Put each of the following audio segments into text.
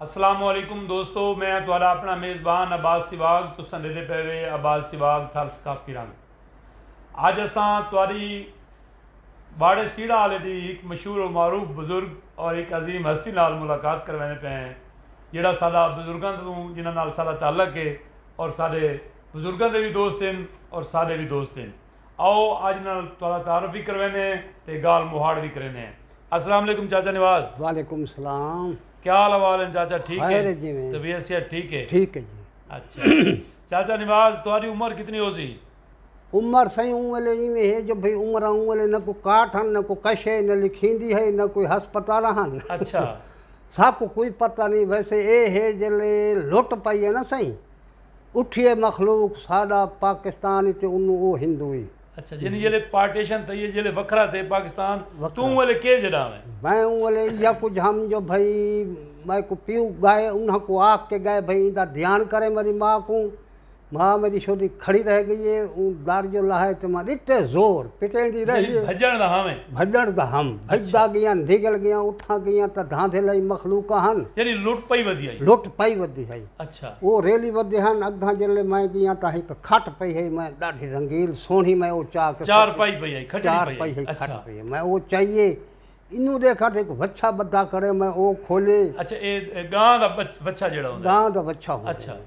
अस्सलामुअलैकुम दोस्तों, मैं तुहाडा अपना मेज़बान अब्बास सिवाग तुसां दे पे वे अब्बास सिवाग थल सकाफती रंग। अज असां तुहाडी बाड़े सीड़ा वाले दी एक मशहूर और मारूफ बुजुर्ग और एक अजीम हस्ती नाल मुलाकात करवाने पे हैं, जिहड़ा साडा बुजुर्गों तो जिन्हां नाल साडा ताल्लुक है और साडे बुजुर्गों के भी दोस्त हैं और साडे भी दोस्त हैं। आओ अज नाल तुहाडा तारुफ भी करवाने ते गाल मुहाड़ भी करने। अस्सलाम वालेकुम चाचा नवाज। वालेकुम सलाम। क्या हाल हवाल है चाचा? ठीक है जी? तबीयत सेहत ठीक है? ठीक है जी। अच्छा चाचा नवाज, तुम्हारी उम्र कितनी हो सी? उम्र सही उमले इवें है जो भाई उम्र उमले न को काठ न को कशे न लिखींदी है न कोई अस्पताल हन। अच्छा सबको कोई पता नहीं। वैसे ये है जले लुट पाई है ना सही उठिए मखलूक साडा पाकिस्तान ते उन वो हिंदू ही। अच्छा जिन जले पार्टीशन थे ये जले वखरा थे पाकिस्तान तू वाले के जड़ा में मैं वाले या कुछ हम जो भाई मैं को पीऊ गाए उन्हें को आग के गए भाई इनका ध्यान करे मेरी माँ को। माँ मेरी छोटी खड़ी रह गई है दार जो लाए तो मां इतने जोर पिटेंदी रही भजन दा हमें भजन दा हम भजदा गया निगल गया उठा गया तो धांधे लाई मखलूक हन यानी लुट पई वधी आई। लुट पई वधी है। अच्छा वो रेली वधे हन अगा जले मैं गया तो एक खट पई है मैं ॾाढी रंगील सोहनी मैं वो चार पाई पई आई खटड़ी चार पई है खट पई है मैं वो चाहिए इनू देखा थे बच्चा बद्दा करे मैं वो खोले। अच्छा ए गां दा बच्चा जेड़ा होंदा गां दा बच्चा हो। अच्छा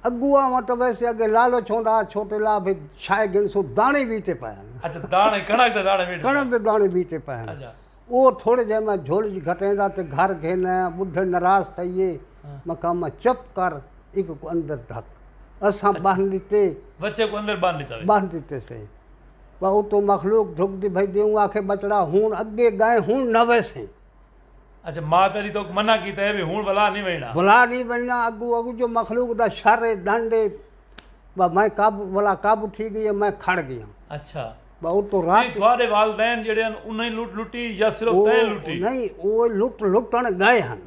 अगुआ मतलब वैसे अगे लालो छोंदा छोटे ला भाई छाए गिन सो दाने बीते पाया। अच्छा दाने कणक दे दाने बीते कणक दे दाने बीते पाया। अच्छा वो थोड़े जे मैं झोल जी घटेंदा ते घर घेने बुढ़े नाराज थिए मैं कहा मैं चुप कर एक को अंदर ढक असा बांध दीते बच्चे को अंदर बांध दीते से वो तो मखलूक ढुक दी भाई देऊँ आखे बचड़ा हूं अगे गए हूं नवे से। अच्छा माँ तेरी तो मना की है भी हूं भला नहीं बना भला नहीं बनना अगू अगू जो मखलूक दा शर डांडे मैं काबू भला काबू थी गई मैं खड़ गया। अच्छा बहुत तो रात तुम्हारे वालदैन जेड़े उन्हें लूट लुटी या सिर्फ तै लुटी? नहीं वो लुटण गए हन।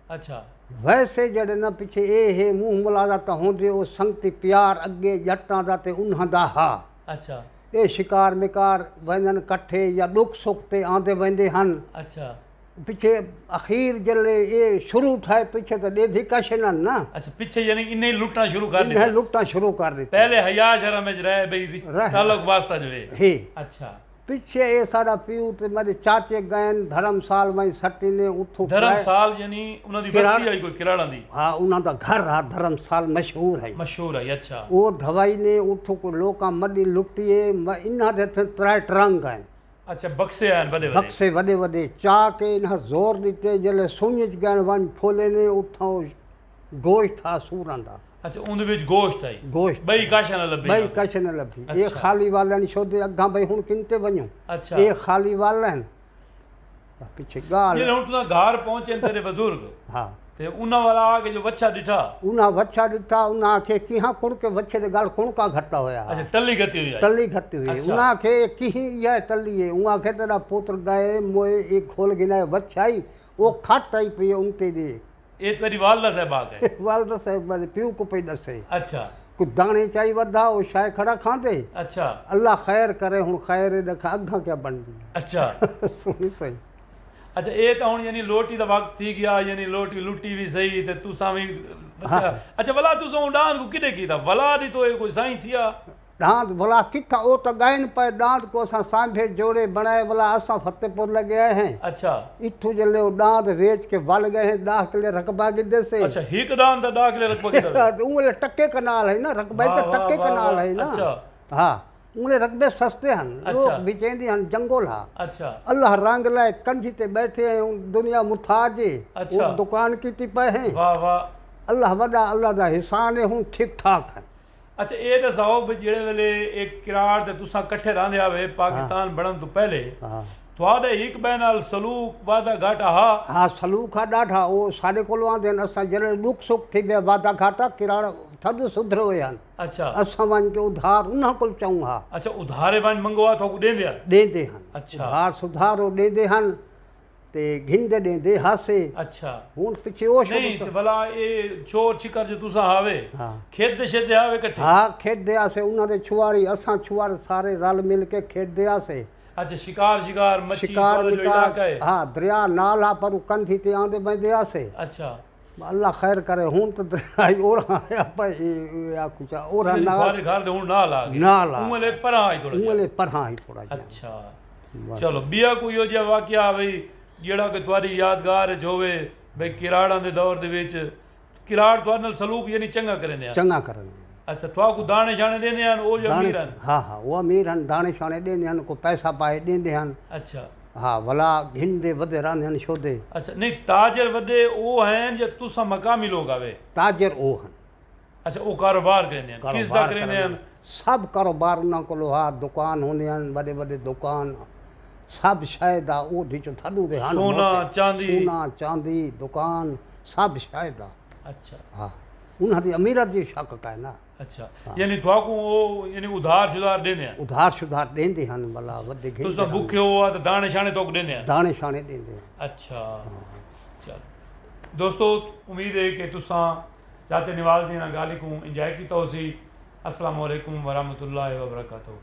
अच्छा वैसे जड़े ना पीछे ए है मुंह मुलादा तो होंदे वो संगति प्यार अगे जट्टां दा ते उन्हां दा हा। अच्छा ये शिकार मिकार वंजन कट्ठे या दुख सुख ते आंदे वेंदे हन। अच्छा पीछे अखीर जले ये शुरू ठाए पीछे तो डेधी कशन ना। अच्छा पीछे यानी इन्हें लुटना शुरू कर दी। लुटना शुरू कर दी पहले हया शर्म में रहे भाई ताल्लुक वास्ता जो है। अच्छा पीछे ये सारा पीऊ ते मेरे चाचे गए धर्मसाल में सट्टी ने उठो धर्मसाल यानी उन्हां दी बस्ती आई कोई किराड़ा दी। हां उन्हां दा घर आ धर्मसाल मशहूर है। अच्छा वो ढवाई ने उठो को लोका मडी लुटिए इन्हां दे त्रै ट्रंग हैं। अच्छा बक्से आन बक्से वडे वडे चा के इन्हां जोर दीते जले सुनिज गण वन फोले ने उठो गोश्त था सूरां दा। अच्छा उन विच गोश्त है गोश्त बई काश न लभी। ये खाली वालन छोदे अगा भाई हुन किनते वणो। अच्छा ये खाली वालन पीछे गाल ये हुन तुदा घर पहुंचे तेरे बुजुर्ग। हां ते उना वाला आके जो बच्चा दिठा उना आखे किहा कुड़ के बच्चे दे गाल कुणका घटा होया। अच्छा टल्ली घटी हुई अच्छा। उना आखे किही ये टल्ली है उना आखे तेरा पुत्र गए मोए एक खोल गिना बच्चा आई वो खट आई पे उनते दे ए तेरी वालदा साहब आ गए वालदा साहब माने पीऊ को पे दसे। अच्छा कुछ दाने चाहिए वधा वो शाय खड़ा खांदे। अच्छा अल्लाह खैर करे हुन खैर देखा अगा क्या बन गई। अच्छा सुनी सही। अच्छा ये तो हुन यानी लोटी दा वक्त थी गया यानी लोटी लुटी भी सही ते तुसा भी बच्चा। अच्छा भला तुसा डांद को किदे कीता भला दी तो कोई साईं थिया डांद भला किथा ओ तो गायन पे डांद को असा सांभे जोड़े बनाए भला असा फतेहपुर लगे आए हैं। अच्छा इठू जले डांद वेच के वल गए हैं 10 किले रकबा गिदे से। अच्छा एक डांद दा 10 किले रकबा गिदे उले टक्के कनाल है ना रकबा तो टक्के कनाल है ना। अच्छा हां उन्हें रकबे सस्ते हन। अच्छा लोग बिचेंदी हन जंगल हा। अच्छा अल्लाह रंग लाए कंधी ते बैठे हैं दुनिया मुथाज। अच्छा दुकान की पे हैं। वाह वाह अल्लाह वदा अल्लाह दा एहसान है हुन ठीक ठाक है। अच्छा ये दसाओ भी जेड़े वेले एक किराड़ ते तुसा इकट्ठे रहंदे आवे पाकिस्तान बनन तो पहले तुहाडे एक बे नाल सलूक वादा घाटा हा? हां सलूक हा ॾाढा वो साडे कोल आंदे असां जड़े दुख सुख थी बे वादा घाटा किराड़ थद सुधरो हुया। अच्छा असां वन के उधार उन्हां कोल चाहूं हा। अच्छा उधारे वन मंगवा तो देंदे हन। अच्छा उधार सुधारो देंदे हन ते घिंदे देंदे हासे। अच्छा हुन पीछे ओ नहीं ते भला ए चोर छिकर जो तुसा आवे हां खेत दे शेदे आवे इकट्ठे। हां खेत दे आसे उन्हां दे छुआरी असां छुआर सारे रल मिल के खेत दे आसे। अच्छा शिकार मच्छी वाला जो इलाका है हां दरिया नाला पर कंधी ते आंदे बंदे आसे। अच्छा अल्लाह खैर करे हूं तो और आया भाई या कुछ और ना तुम्हारे घर दे हुन ना लागे ना ला उंगले परा ही थोड़ा उंगले परा ही थोड़ा अच्छा चलो बिया कोई हो जिहा वाकया भाई जेड़ा कि तुम्हारी यादगार होवे भाई किराड़ा दे दौर दे विच किराड़ तुहाडे नाल सलूक यानी चंगा करने आ चंगा करने अच्छा तुहा को दाने शाने देंदे हन ओ जो अमीर हन हाँ हाँ वो अमीर हन दाने शाने देंदे हन को पैसा पाए देंदे हन अच्छा हाँ भला घिंदे वधे रहंदे हन छोदे अच्छा नहीं ताजर वदे ओ हैं जे तुसा मकामी लोग आवे ताजर ओ हन अच्छा ओ कारोबार करने हन किस दा करने हन सब कारोबार उन्हां कोल हा दुकान होंदे हन वडे वडे दुकान सब शायद आ ओ दिचो थदू दे हन सोना चांदी दुकान सब शायद आ अच्छा हाँ उन्हां दी अमीरत जी शक का ना अच्छा यानी तुहा को ओ यानी उधार शुधार देंदे हन उधार शुधार देंदे हन भला वधे घिंदे तुसा भूखे हो तो दाने शाने तो देंदे हन दाने शाने देंदे अच्छा चलो दोस्तों उम्मीद है कि तुसा चाचा नवाज दी ना गाली को इंजॉय कीता होसी अस्सलाम वालेकुम व रहमतुल्लाहि व बरकातहू।